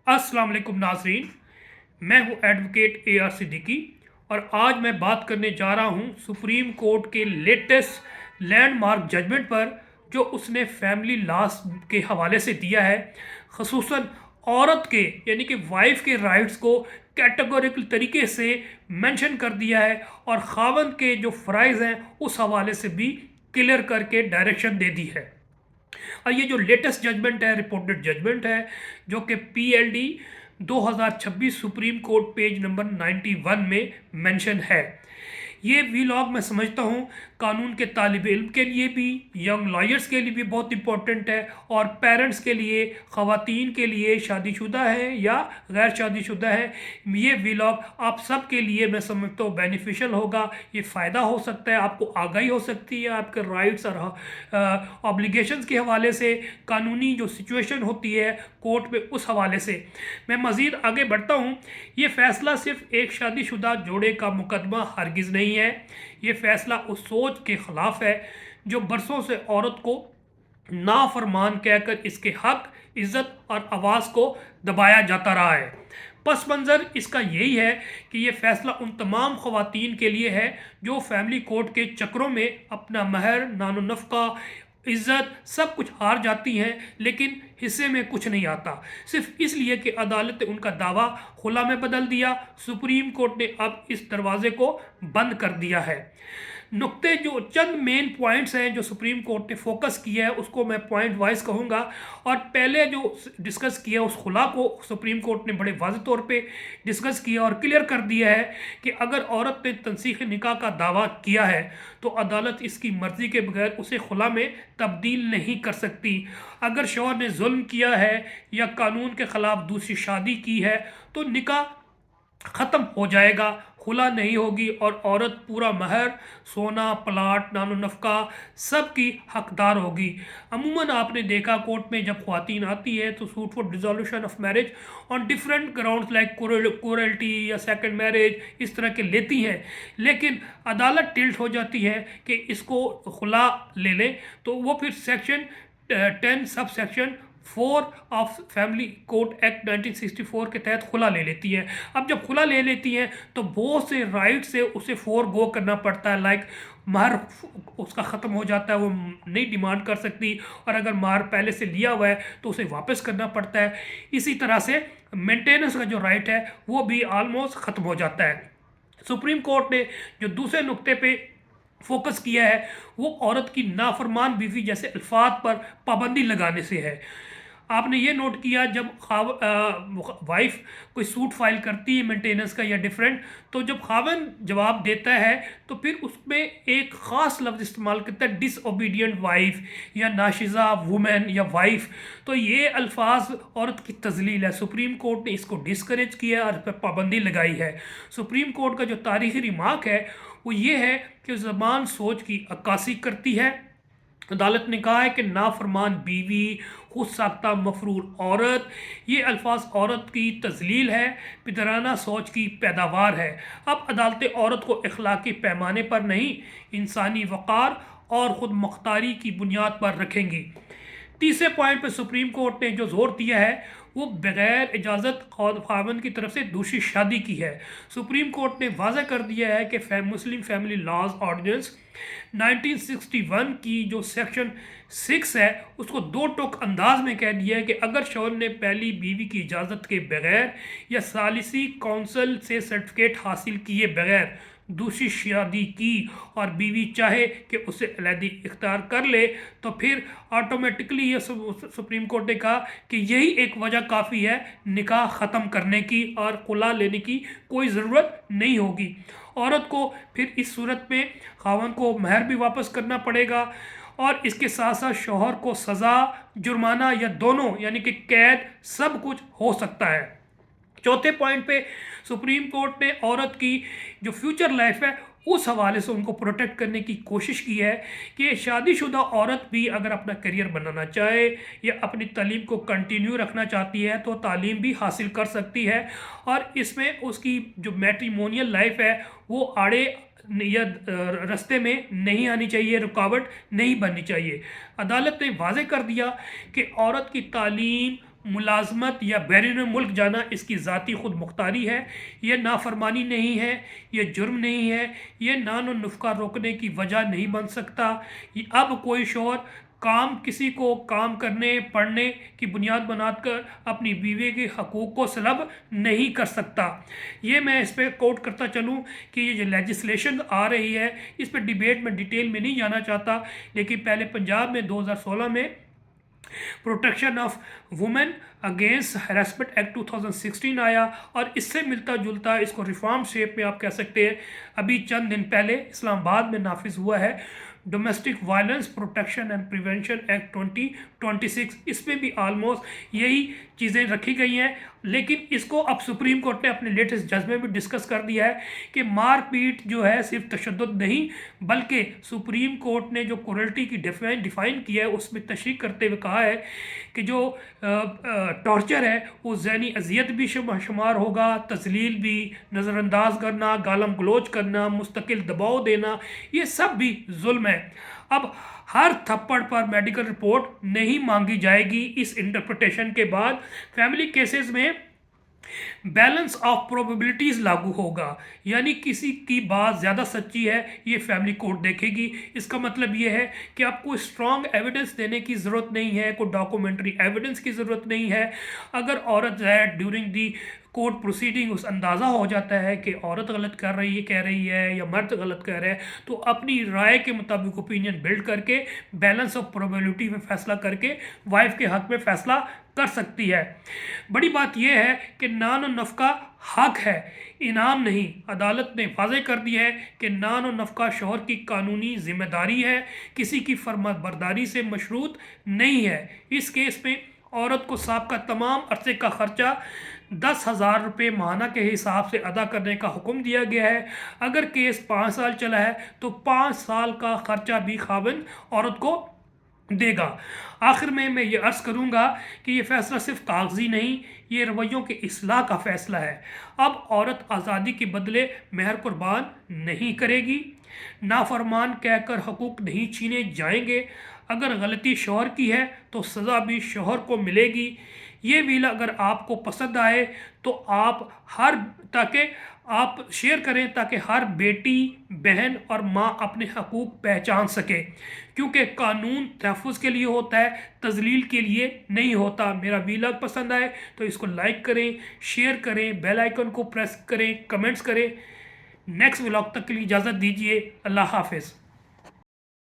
अस्सलाम वालेकुम नाज़रीन। मैं हूं एडवोकेट AR सिद्दीकी और आज मैं बात करने जा रहा हूं सुप्रीम कोर्ट के लेटेस्ट लैंडमार्क जजमेंट पर, जो उसने फैमिली लॉस के हवाले से दिया है। ख़ुसूसन औरत के यानी कि वाइफ के राइट्स को कैटेगोरिकल तरीके से मेंशन कर दिया है और खावंद के जो फ़राइज़ हैं उस हवाले से भी क्लियर करके डायरेक्शन दे दी है। और ये जो लेटेस्ट जजमेंट है, रिपोर्टेड जजमेंट है, जो कि PLD 2026 supreme court page number 91 में मेंशन है। ये वीलॉग मैं समझता हूँ कानून के तालिब इल्म के लिए भी, यंग लॉयर्स के लिए भी बहुत इंपॉर्टेंट है, और पेरेंट्स के लिए, ख़वातीन के लिए, शादीशुदा है या गैर शादीशुदा है। ये वीलॉग आप सब के लिए मैं समझता हूँ बेनिफिशियल होगा। ये फ़ायदा हो सकता है, आपको आगाही हो सकती है आपके राइट्स और ऑब्लिगेशंस के हवाले से, कानूनी जो सिचुएशन होती है कोर्ट में उस हवाले से। मैं मज़ीद आगे बढ़ता हूँ। ये फ़ैसला सिर्फ़ एक शादीशुदा जोड़े का मुकदमा हरगिज़ नहीं है। ये फ़ैसला उस सोच के ख़िलाफ़ है जो बरसों से औरत को नाफरमान कहकर इसके हक, इज़्ज़त और आवाज़ को दबाया जाता रहा है। पस मंज़र इसका यही है कि ये फ़ैसला उन तमाम ख़वातीन के लिए है जो फैमिली कोर्ट के चक्रों में अपना महर, नानो नफ़क़ा, इज़्ज़त सब कुछ हार जाती हैं, लेकिन हिस्से में कुछ नहीं आता, सिर्फ इसलिए कि अदालत ने उनका दावा खुला में बदल दिया। सुप्रीम कोर्ट ने अब इस दरवाजे को बंद कर दिया है। नुक्ते जो चंद मेन पॉइंट्स हैं जो सुप्रीम कोर्ट ने फोकस किया है उसको मैं पॉइंट वाइज कहूँगा। और पहले जो डिस्कस किया उस खुला को सुप्रीम कोर्ट ने बड़े वाज़ेह तौर पे डिस्कस किया और क्लियर कर दिया है कि अगर औरत ने तनसीख निकाह का दावा किया है तो अदालत इसकी मर्ज़ी के बगैर उसे खुला में तब्दील नहीं कर सकती। अगर शौहर ने जुल्म किया है या कानून के ख़िलाफ़ दूसरी शादी की है तो निकाह ख़त्म हो जाएगा, खुला नहीं होगी और औरत पूरा महर, सोना, प्लाट, नानो नफ़क़ा सब की हकदार होगी। अमूमन आपने देखा कोर्ट में जब ख़वातीन आती है तो suit for dissolution of marriage on different grounds like cruelty या सेकंड मैरिज इस तरह के लेती हैं, लेकिन अदालत टिल्ट हो जाती है कि इसको खुला ले लें, तो वो फिर section 10 sub section 4 of family court act 1964 के तहत खुला ले लेती है। अब जब खुला ले लेती हैं तो बहुत से राइट से उसे फोर गो करना पड़ता है, लाइक महर उसका ख़त्म हो जाता है, वो नहीं डिमांड कर सकती, और अगर महर पहले से लिया हुआ है तो उसे वापस करना पड़ता है। इसी तरह से मेंटेनेंस का जो राइट है वो भी आलमोस्ट ख़त्म हो जाता है। सुप्रीम कोर्ट ने जो दूसरे नुक्ते पे फोकस किया है वो औरत की नाफरमान बीवी जैसे अल्फाज पर पाबंदी लगाने से है। आपने ये नोट किया जब वाइफ कोई सूट फाइल करती है मेंटेनेंस का या डिफरेंट, तो जब खावन जवाब देता है तो फिर उसमें एक ख़ास लफ्ज़ इस्तेमाल करता है, डिसओबीडियंट वाइफ या नाशिज़ा वुमेन या वाइफ। तो ये अल्फाज औरत की तजलील है। सुप्रीम कोर्ट ने इसको डिस्करेज किया और इस पर पाबंदी लगाई है। सुप्रीम कोर्ट का जो तारीख़ी रिमार्क है वो ये है कि ज़बान सोच की अक्कासी करती है। अदालत ने कहा है कि नाफरमान बीवी, खुद साख्ता मफरूर औरत, ये अल्फाज औरत की तजलील है, पिदराना सोच की पैदावार है। अब अदालतें औरत को अखलाकी पैमाने पर नहीं, इंसानी वक़ार और ख़ुद मुख्तारी की बुनियाद पर रखेंगी। तीसरे पॉइंट पर सुप्रीम कोर्ट ने जो जोर दिया है वो बग़ैर इजाज़त खावंद की तरफ से दूसरी शादी की है। सुप्रीम कोर्ट ने वाज़ा कर दिया है कि मुस्लिम फैमिली लॉज ऑर्डिनेंस 1961 की जो सेक्शन 6 है उसको दो टोक अंदाज में कह दिया है कि अगर शौहर ने पहली बीवी की इजाज़त के बगैर या सालिसी काउंसिल से सर्टिफिकेट हासिल किए बगैर दूसरी शादी की और बीवी चाहे कि उसे अलहदी इख्तियार कर ले तो फिर ऑटोमेटिकली ये सुप्रीम कोर्ट ने कहा कि यही एक वजह काफ़ी है निकाह ख़त्म करने की और खुला लेने की कोई ज़रूरत नहीं होगी। औरत को फिर इस सूरत में खावन को महर भी वापस करना पड़ेगा और इसके साथ साथ शौहर को सज़ा, जुर्माना या दोनों यानी कि कैद सब कुछ हो सकता है। चौथे पॉइंट पे सुप्रीम कोर्ट ने औरत की जो फ्यूचर लाइफ है उस हवाले से उनको प्रोटेक्ट करने की कोशिश की है कि शादीशुदा औरत भी अगर अपना करियर बनाना चाहे या अपनी तालीम को कंटिन्यू रखना चाहती है तो तालीम भी हासिल कर सकती है, और इसमें उसकी जो मैट्रिमोनियल लाइफ है वो आड़े या रास्ते में नहीं आनी चाहिए, रुकावट नहीं बननी चाहिए। अदालत ने वाज़े कर दिया कि औरत की तालीम, ملازمت یا بیرون ملک جانا اس کی ذاتی خود مختاری ہے، یہ نافرمانی نہیں ہے، یہ جرم نہیں ہے، یہ نان و نفقہ روکنے کی وجہ نہیں بن سکتا۔ اب کوئی شوہر کسی کو کام کرنے پڑھنے کی بنیاد بنا کر اپنی بیوی کے حقوق کو سلب نہیں کر سکتا۔ یہ میں اس پہ کوٹ کرتا چلوں کہ یہ جو لیجسلیشن آ رہی ہے اس پہ ڈیبیٹ میں ڈیٹیل میں نہیں جانا چاہتا، لیکن پہلے پنجاب میں 2016 میں protection of women against harassment act 2016 آیا، اور اس سے ملتا جلتا اس کو ریفارم شیپ میں آپ کہہ سکتے ہیں ابھی چند دن پہلے اسلام آباد میں نافذ ہوا ہے domestic violence protection and prevention act 2026۔ اس میں بھی آلموسٹ یہی چیزیں رکھی گئی ہیں، لیکن اس کو اب سپریم کورٹ نے اپنے لیٹسٹ جج میں بھی ڈسکس کر دیا ہے کہ مار پیٹ جو ہے صرف تشدد نہیں، بلکہ سپریم کورٹ نے جو کروئلٹی کی ڈیفائن کیا ہے اس میں تشریح کرتے ہوئے کہا ہے کہ جو ٹارچر ہے وہ ذہنی اذیت بھی شمار ہوگا، تذلیل بھی، نظر انداز کرنا، گالم گلوچ کرنا، مستقل دباؤ دینا، یہ سب بھی ظلم ہے۔ اب ہر تھپڑ پر میڈیکل رپورٹ نہیں مانگی جائے گی۔ اس انٹرپریٹیشن کے بعد فیملی کیسز میں بیلنس آف پروبیبلٹیز لاگو ہوگا، یعنی کسی کی بات زیادہ سچی ہے یہ فیملی کورٹ دیکھے گی۔ اس کا مطلب یہ ہے کہ آپ کو اسٹرانگ ایویڈنس دینے کی ضرورت نہیں ہے، کوئی ڈاکومنٹری ایویڈنس کی ضرورت نہیں ہے۔ اگر عورت ہے ڈیورنگ دی کورٹ پروسیڈنگ اس اندازہ ہو جاتا ہے کہ عورت غلط کہہ رہی ہے یا مرد غلط کہہ رہا ہے، تو اپنی رائے کے مطابق اوپینین بلڈ کر کے بیلنس آف پروبیبلٹی میں فیصلہ کر کے وائف کے حق میں فیصلہ کر سکتی ہے۔ بڑی بات یہ ہے کہ نان و نفقہ حق ہے، انعام نہیں۔ عدالت نے واضح کر دیا ہے کہ نان و نفقہ شوہر کی قانونی ذمہ داری ہے، کسی کی فرما برداری سے مشروط نہیں ہے۔ اس کیس میں عورت کو سابقہ تمام عرصے کا خرچہ 10,000 روپے ماہانہ کے حساب سے ادا کرنے کا حکم دیا گیا ہے۔ اگر کیس 5 سال چلا ہے تو 5 سال کا خرچہ بھی خاوند عورت کو دے گا۔ آخر میں یہ عرض کروں گا کہ یہ فیصلہ صرف کاغذی نہیں، یہ رویوں کے اصلاح کا فیصلہ ہے۔ اب عورت آزادی کے بدلے مہر قربان نہیں کرے گی، نافرمان کہہ کر حقوق نہیں چھینے جائیں گے۔ اگر غلطی شوہر کی ہے تو سزا بھی شوہر کو ملے گی۔ یہ ویلا اگر آپ کو پسند آئے تو تاکہ آپ شیئر کریں تاکہ ہر بیٹی، بہن اور ماں اپنے حقوق پہچان سکے، کیونکہ قانون تحفظ کے لیے ہوتا ہے، تذلیل کے لیے نہیں ہوتا۔ میرا ویلاگ پسند آئے تو اس کو لائک کریں، شیئر کریں، بیل آئیکن کو پریس کریں، کمنٹس کریں۔ نیکسٹ ولاگ تک کے لیے اجازت دیجیے۔ اللہ حافظ۔